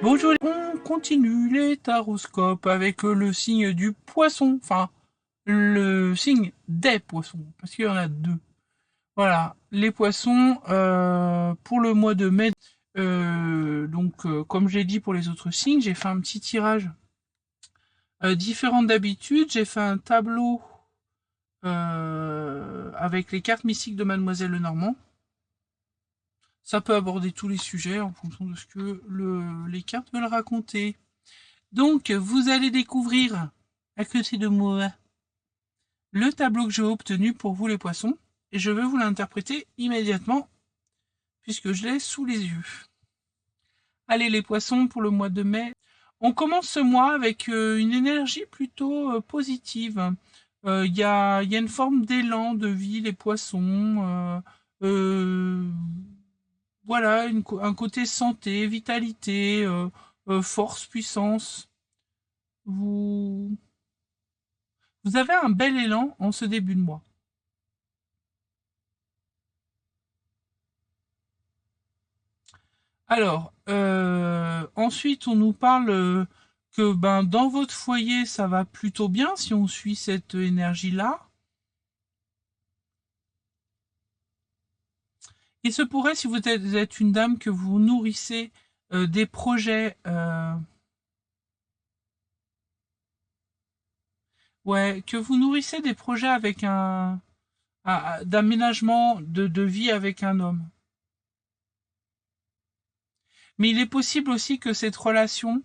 Bonjour, on continue les taroscopes avec le signe du poisson, enfin le signe des poissons, parce qu'il y en a deux. Voilà, les poissons pour le mois de mai. Comme j'ai dit pour les autres signes, j'ai fait un petit tirage différent d'habitude. J'ai fait un tableau avec les cartes mystiques de Mademoiselle Lenormand. Ça peut aborder tous les sujets en fonction de ce que les cartes veulent raconter. Donc, vous allez découvrir, à côté de moi, le tableau que j'ai obtenu pour vous les poissons. Et je vais vous l'interpréter immédiatement, puisque je l'ai sous les yeux. Allez les poissons, pour le mois de mai. On commence ce mois avec une énergie plutôt positive. Il y a une forme d'élan de vie, les poissons. Voilà, un côté santé, vitalité, force, puissance. Vous, vous avez un bel élan en ce début de mois. Alors, ensuite, on nous parle que dans votre foyer, ça va plutôt bien si on suit cette énergie-là. Il se pourrait, si vous êtes une dame, que vous nourrissez des projets, ouais, que vous nourrissez des projets avec d'aménagement de vie avec un homme. Mais il est possible aussi que cette relation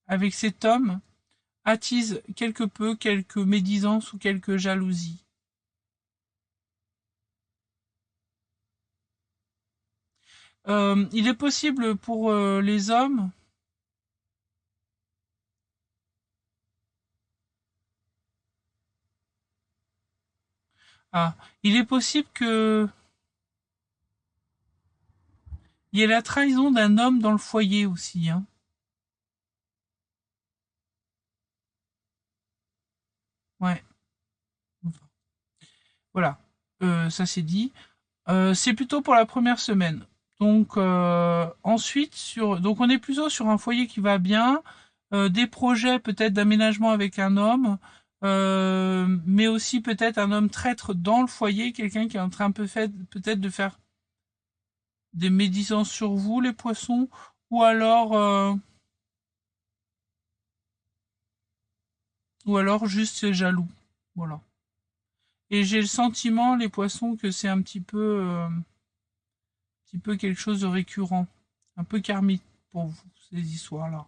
avec cet homme attise quelque peu quelques médisances ou quelques jalousies. Il est possible pour les hommes. Ah, il est possible que il y ait la trahison d'un homme dans le foyer aussi. Hein. Ouais. Voilà. Ça c'est dit. C'est plutôt pour la première semaine. Donc ensuite donc on est plutôt sur un foyer qui va bien, des projets peut-être d'aménagement avec un homme, mais aussi peut-être un homme traître dans le foyer, quelqu'un qui est en train peut-être de faire des médisances sur vous les poissons, ou alors juste c'est jaloux. Voilà. Et j'ai le sentiment les poissons que c'est un petit peu quelque chose de récurrent, un peu karmique pour vous, ces histoires-là.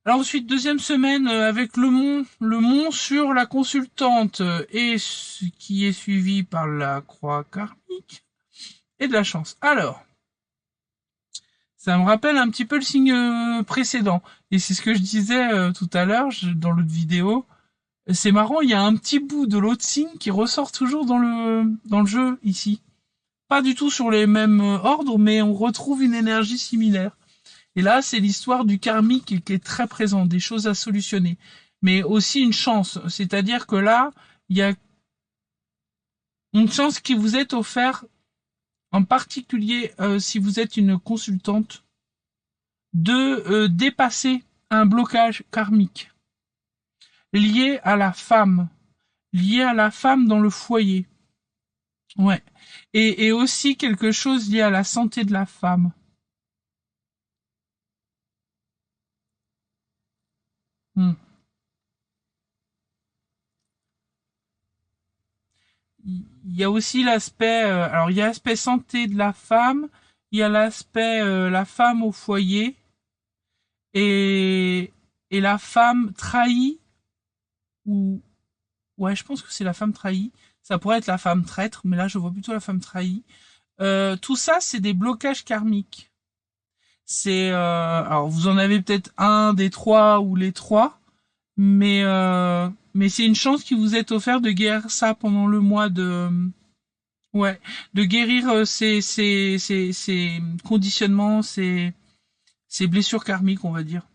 Alors ensuite, deuxième semaine avec le mont sur la consultante et ce qui est suivi par la croix karmique et de la chance. Alors, ça me rappelle un petit peu le signe précédent. Et c'est ce que je disais tout à l'heure dans l'autre vidéo. C'est marrant, il y a un petit bout de l'autre signe qui ressort toujours dans le jeu ici. Pas du tout sur les mêmes ordres, mais on retrouve une énergie similaire. Et là, c'est l'histoire du karmique qui est très présent, des choses à solutionner. Mais aussi une chance. C'est-à-dire que là, il y a une chance qui vous est offerte, en particulier si vous êtes une consultante, de dépasser un blocage karmique lié à la femme, lié à la femme dans le foyer. Ouais. Et aussi quelque chose lié à la santé de la femme. Hmm. Il y a aussi l'aspect, alors il y a l'aspect santé de la femme, il y a l'aspect la femme au foyer et la femme trahie ou ouais, je pense que c'est la femme trahie. Ça pourrait être la femme traître, mais là je vois plutôt la femme trahie. Tout ça, c'est des blocages karmiques. C'est alors vous en avez peut-être un des trois ou les trois, mais c'est une chance qui vous est offerte de guérir ça pendant le mois de ouais, de guérir ces conditionnements, ces blessures karmiques, on va dire.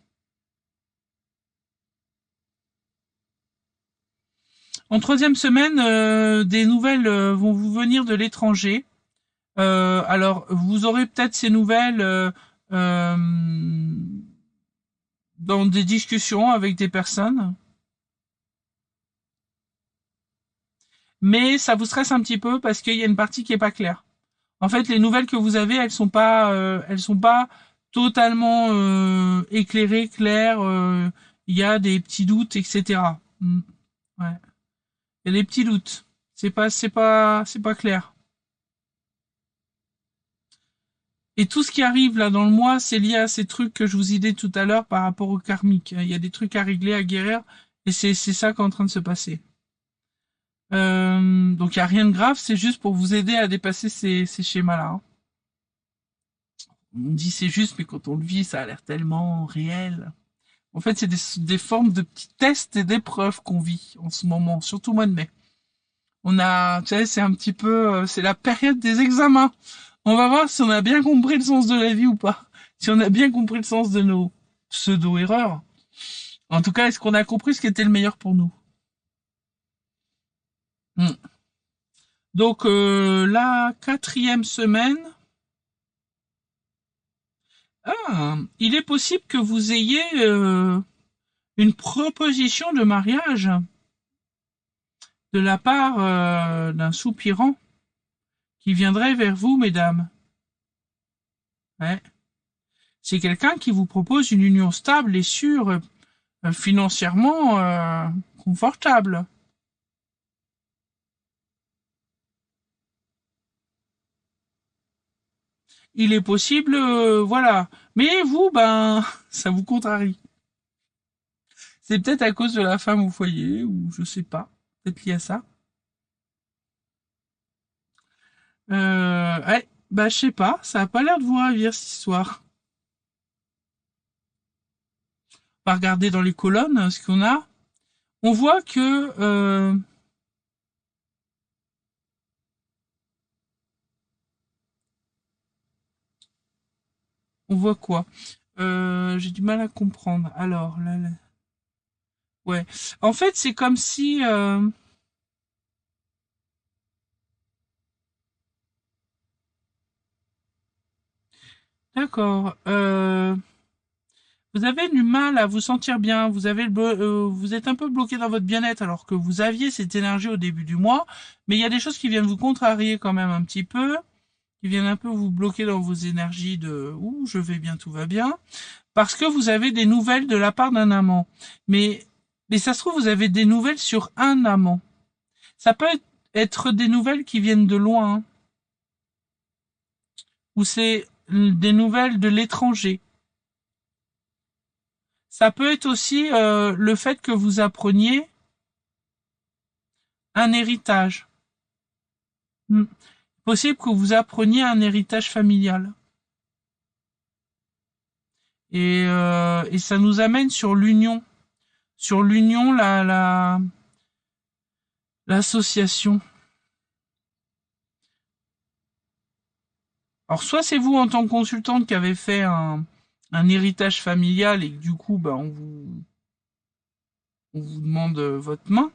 En troisième semaine, des nouvelles vont vous venir de l'étranger. Alors, vous aurez peut-être ces nouvelles dans des discussions avec des personnes. Mais ça vous stresse un petit peu parce qu'il y a une partie qui est pas claire. En fait, les nouvelles que vous avez, elles sont pas totalement éclairées, claires. Il y a des petits doutes, etc. Ouais. Il y a des petits doutes. C'est pas clair. Et tout ce qui arrive là dans le mois, c'est lié à ces trucs que je vous ai dit tout à l'heure par rapport au karmique. Il y a des trucs à régler, à guérir, et c'est ça qui est en train de se passer. Donc il y a rien de grave, c'est juste pour vous aider à dépasser ces schémas-là, hein. On dit c'est juste, mais quand on le vit, ça a l'air tellement réel. En fait, c'est des formes de petits tests et d'épreuves qu'on vit en ce moment, surtout au mois de mai. On a, tu sais, c'est un petit peu, c'est la période des examens. On va voir si on a bien compris le sens de la vie ou pas. Si on a bien compris le sens de nos pseudo-erreurs. En tout cas, est-ce qu'on a compris ce qui était le meilleur pour nous? Hmm. Donc, la quatrième semaine, il est possible que vous ayez une proposition de mariage de la part d'un soupirant qui viendrait vers vous, mesdames. Ouais. C'est quelqu'un qui vous propose une union stable et sûre, financièrement confortable. Il est possible, voilà. Mais vous, ben, ça vous contrarie. C'est peut-être à cause de la femme au foyer, ou je sais pas. Peut-être lié à ça. Ouais, bah, je sais pas. Ça a pas l'air de vous ravir, cette histoire. On va regarder dans les colonnes ce qu'on a. On voit que, on voit quoi? J'ai du mal à comprendre. Alors, là, ouais. En fait, c'est comme si, d'accord. Vous avez du mal à vous sentir bien, vous êtes un peu bloqué dans votre bien-être alors que vous aviez cette énergie au début du mois, mais il y a des choses qui viennent vous contrarier quand même un petit peu, qui viennent un peu vous bloquer dans vos énergies de ouh, je vais bien, tout va bien, parce que vous avez des nouvelles de la part d'un amant. Mais ça se trouve, vous avez des nouvelles sur un amant. Ça peut être des nouvelles qui viennent de loin, hein, ou c'est des nouvelles de l'étranger. Ça peut être aussi le fait que vous appreniez un héritage. Hmm. Possible que vous appreniez un héritage familial. Et ça nous amène sur l'union. Sur l'union, l'association. Alors, soit c'est vous en tant que consultante qui avez fait un héritage familial et que du coup, bah, on vous demande votre main.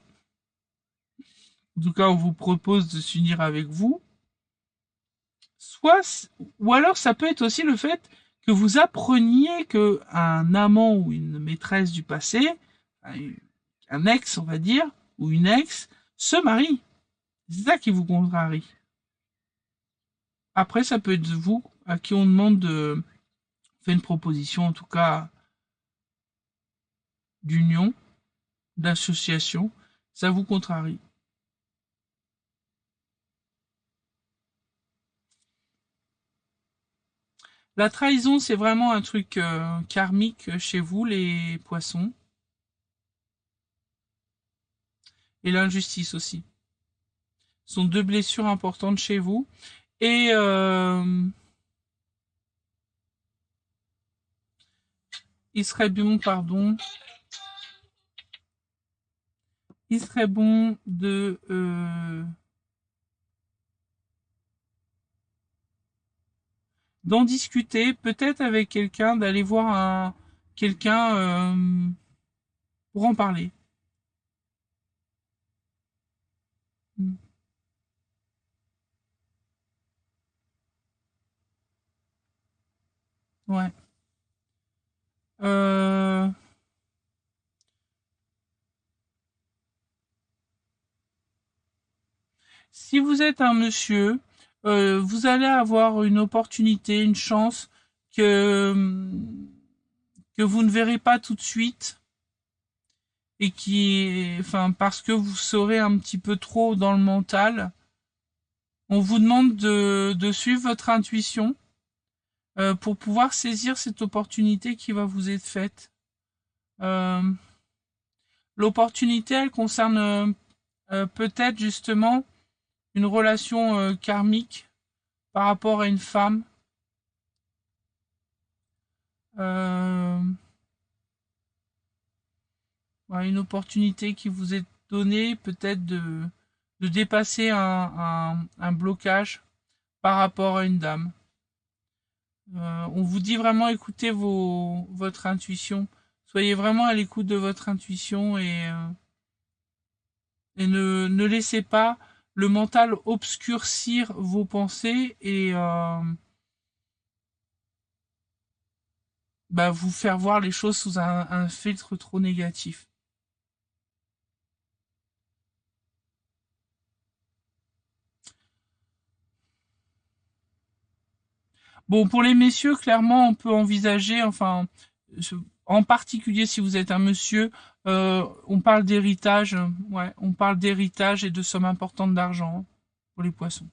En tout cas, on vous propose de s'unir avec vous. Soit, ou alors ça peut être aussi le fait que vous appreniez que un amant ou une maîtresse du passé, un ex, on va dire, ou une ex, se marie. C'est ça qui vous contrarie. Après, ça peut être vous à qui on demande de faire une proposition, en tout cas, d'union, d'association. Ça vous contrarie. La trahison, c'est vraiment un truc karmique chez vous, les poissons. Et l'injustice aussi. Ce sont deux blessures importantes chez vous. Et il serait bon, pardon, il serait bon de d'en discuter, peut-être avec quelqu'un, d'aller voir quelqu'un pour en parler. Mm. Ouais. Euh, Si vous êtes un monsieur, vous allez avoir une opportunité, une chance que vous ne verrez pas tout de suite et enfin, parce que vous serez un petit peu trop dans le mental. On vous demande de suivre votre intuition pour pouvoir saisir cette opportunité qui va vous être faite. Euh, L'opportunité, elle concerne peut-être justement une relation karmique par rapport à une femme. Euh, ouais, une opportunité qui vous est donnée peut-être de dépasser un blocage par rapport à une dame. On vous dit vraiment écoutez votre intuition. Soyez vraiment à l'écoute de votre intuition et ne laissez pas le mental obscurcir vos pensées et bah, vous faire voir les choses sous un filtre trop négatif. Bon, pour les messieurs, clairement, on peut envisager, enfin, en particulier si vous êtes un monsieur, on parle d'héritage, ouais, on parle d'héritage et de sommes importantes d'argent hein, pour les poissons.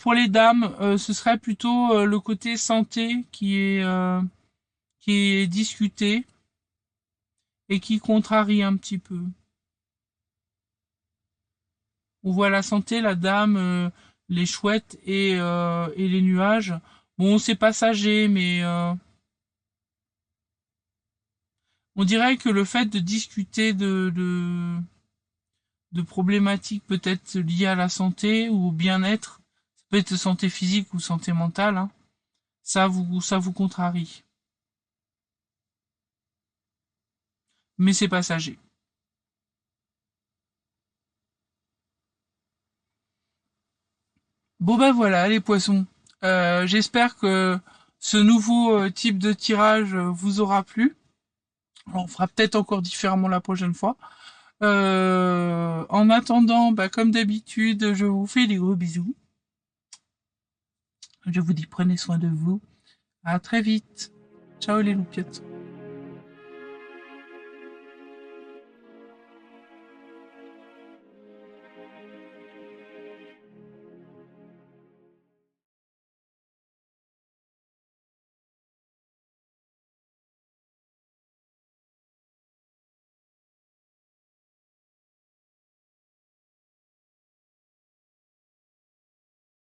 Pour les dames, ce serait plutôt le côté santé qui est discuté et qui contrarie un petit peu. On voit la santé, la dame, les chouettes et les nuages. Bon, c'est passager, mais on dirait que le fait de discuter de problématiques peut-être liées à la santé ou au bien-être, ça peut être santé physique ou santé mentale, hein, ça vous contrarie. Mais c'est passager. Bon ben voilà les poissons. J'espère que ce nouveau type de tirage vous aura plu. Alors, on fera peut-être encore différemment la prochaine fois. En attendant, bah, comme d'habitude, je vous fais des gros bisous. Je vous dis prenez soin de vous. À très vite. Ciao les loupiottes.